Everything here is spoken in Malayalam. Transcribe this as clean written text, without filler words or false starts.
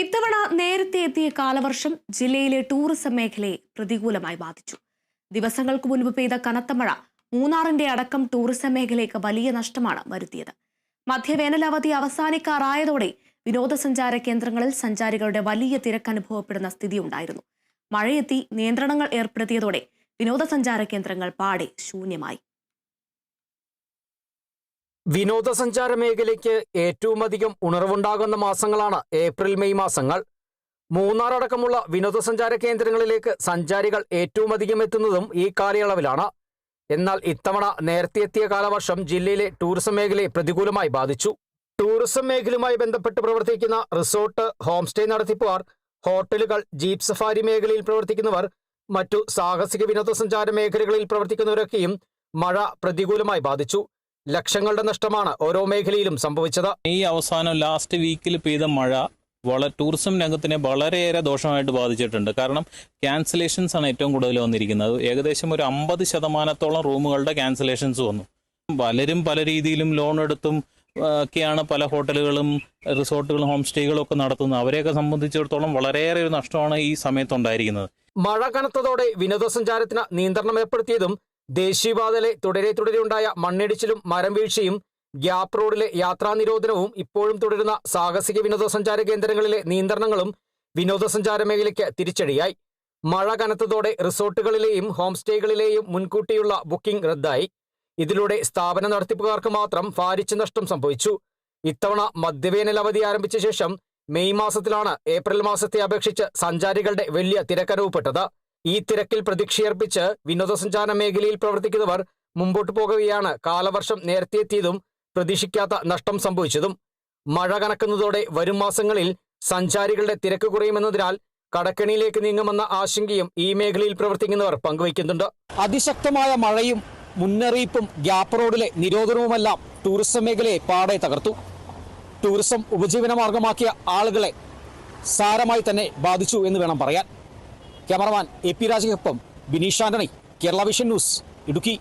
ഇത്തവണ നേരത്തെ എത്തിയ കാലവർഷം ജില്ലയിലെ ടൂറിസം മേഖലയെ പ്രതികൂലമായി ബാധിച്ചു. ദിവസങ്ങൾക്ക് മുൻപ് പെയ്ത കനത്ത മഴ മൂന്നാറിന്റെ അടക്കം ടൂറിസം മേഖലയ്ക്ക് വലിയ നഷ്ടമാണ് വരുത്തിയത്. മധ്യവേനലവധി അവസാനിക്കാറായതോടെ വിനോദസഞ്ചാര കേന്ദ്രങ്ങളിൽ സഞ്ചാരികളുടെ വലിയ തിരക്ക് അനുഭവപ്പെടുന്ന സ്ഥിതിയുണ്ടായിരുന്നു. മഴയെത്തി നിയന്ത്രണങ്ങൾ ഏർപ്പെടുത്തിയതോടെ വിനോദസഞ്ചാര കേന്ദ്രങ്ങൾ പാടെ ശൂന്യമായി. വിനോദസഞ്ചാര മേഖലയ്ക്ക് ഏറ്റവുമധികം ഉണർവുണ്ടാകുന്ന മാസങ്ങളാണ് ഏപ്രിൽ മെയ് മാസങ്ങൾ. മൂന്നാർ അടക്കമുള്ള വിനോദസഞ്ചാര കേന്ദ്രങ്ങളിലേക്ക് സഞ്ചാരികൾ ഏറ്റവുമധികം എത്തുന്നതും ഈ കാലയളവിലാണ്. എന്നാൽ ഇത്തവണ നേരത്തെ എത്തിയ കാലവർഷം ജില്ലയിലെ ടൂറിസം മേഖലയെ പ്രതികൂലമായി ബാധിച്ചു. ടൂറിസം മേഖലയുമായി ബന്ധപ്പെട്ട് പ്രവർത്തിക്കുന്ന റിസോർട്ട്, ഹോം സ്റ്റേ നടത്തിപ്പുകാർ, ഹോട്ടലുകൾ, ജീപ്പ് സഫാരി മേഖലയിൽ പ്രവർത്തിക്കുന്നവർ, മറ്റു സാഹസിക വിനോദസഞ്ചാര മേഖലകളിൽ പ്രവർത്തിക്കുന്നവരൊക്കെയും മഴ പ്രതികൂലമായി ബാധിച്ചു. ലക്ഷങ്ങളുടെ നഷ്ടമാണ് ഓരോ മേഖലയിലും സംഭവിച്ചത്. ഈ അവസാനം ലാസ്റ്റ് വീക്കിൽ പെയ്ത മഴ ടൂറിസം രംഗത്തിനെ വളരെയേറെ ദോഷമായിട്ട് ബാധിച്ചിട്ടുണ്ട്. കാരണം ക്യാൻസലേഷൻസ് ആണ് ഏറ്റവും കൂടുതൽ വന്നിരിക്കുന്നത്. ഏകദേശം ഒരു 50% റൂമുകളുടെ ക്യാൻസലേഷൻസ് വന്നു. പലരും പല രീതിയിലും ലോൺ എടുത്തും ഒക്കെയാണ് പല ഹോട്ടലുകളും റിസോർട്ടുകളും ഹോം സ്റ്റേകളും ഒക്കെ നടത്തുന്നത്. അവരെയൊക്കെ സംബന്ധിച്ചിടത്തോളം വളരെയേറെ ഒരു നഷ്ടമാണ് ഈ സമയത്തുണ്ടായിരിക്കുന്നത്. മഴ കനത്തതോടെ വിനോദസഞ്ചാരത്തിന് നിയന്ത്രണം ഏർപ്പെടുത്തിയതും ദേശീയപാതയിലെ തുടരെ ഉണ്ടായ മണ്ണിടിച്ചിലും മരം വീഴ്ചയും ഗ്യാപ്പ് റോഡിലെ യാത്രാ നിരോധനവും ഇപ്പോഴും തുടരുന്ന സാഹസിക വിനോദസഞ്ചാര കേന്ദ്രങ്ങളിലെ നിയന്ത്രണങ്ങളും വിനോദസഞ്ചാര മേഖലയ്ക്ക് തിരിച്ചടിയായി. മഴ കനത്തതോടെ റിസോർട്ടുകളിലെയും ഹോം സ്റ്റേകളിലെയും മുൻകൂട്ടിയുള്ള ബുക്കിംഗ് റദ്ദായി. ഇതിലൂടെ സ്ഥാപന നടത്തിപ്പുകാർക്ക് മാത്രം ഭാരിച്ച നഷ്ടം സംഭവിച്ചു. ഇത്തവണ മധ്യവേനൽ അവധി ആരംഭിച്ച ശേഷം മെയ് മാസത്തിലാണ് ഏപ്രിൽ മാസത്തെ അപേക്ഷിച്ച് സഞ്ചാരികളുടെ വലിയ തിരക്കനുഭവപ്പെട്ടത്. ഈ തിരക്കിൽ പ്രതീക്ഷയർപ്പിച്ച് വിനോദസഞ്ചാര മേഖലയിൽ പ്രവർത്തിക്കുന്നവർ മുമ്പോട്ട് പോകവെയാണ് കാലവർഷം നേരത്തെ എത്തിയതും പ്രതീക്ഷിക്കാത്ത നഷ്ടം സംഭവിച്ചതും. മഴ കനക്കുന്നതോടെ വരും മാസങ്ങളിൽ സഞ്ചാരികളുടെ തിരക്ക് കുറയുമെന്നതിനാൽ കടക്കെണിയിലേക്ക് നീങ്ങുമെന്ന ആശങ്കയും ഈ മേഖലയിൽ പ്രവർത്തിക്കുന്നവർ പങ്കുവയ്ക്കുന്നുണ്ട്. അതിശക്തമായ മഴയും മുന്നറിയിപ്പും ഗ്യാപ്പ് റോഡിലെ നിരോധനവുമെല്ലാം ടൂറിസം മേഖലയെ പാടെ തകർത്തു. ടൂറിസം ഉപജീവന മാർഗമാക്കിയ ആളുകളെ സാരമായി തന്നെ ബാധിച്ചു എന്ന് വേണം പറയാൻ. ക്യാമറമാൻ AP രാജയ്ക്കൊപ്പം ബിനീഷ് ആന്റണി, കേരള വിഷൻ ന്യൂസ്, ഇടുക്കി.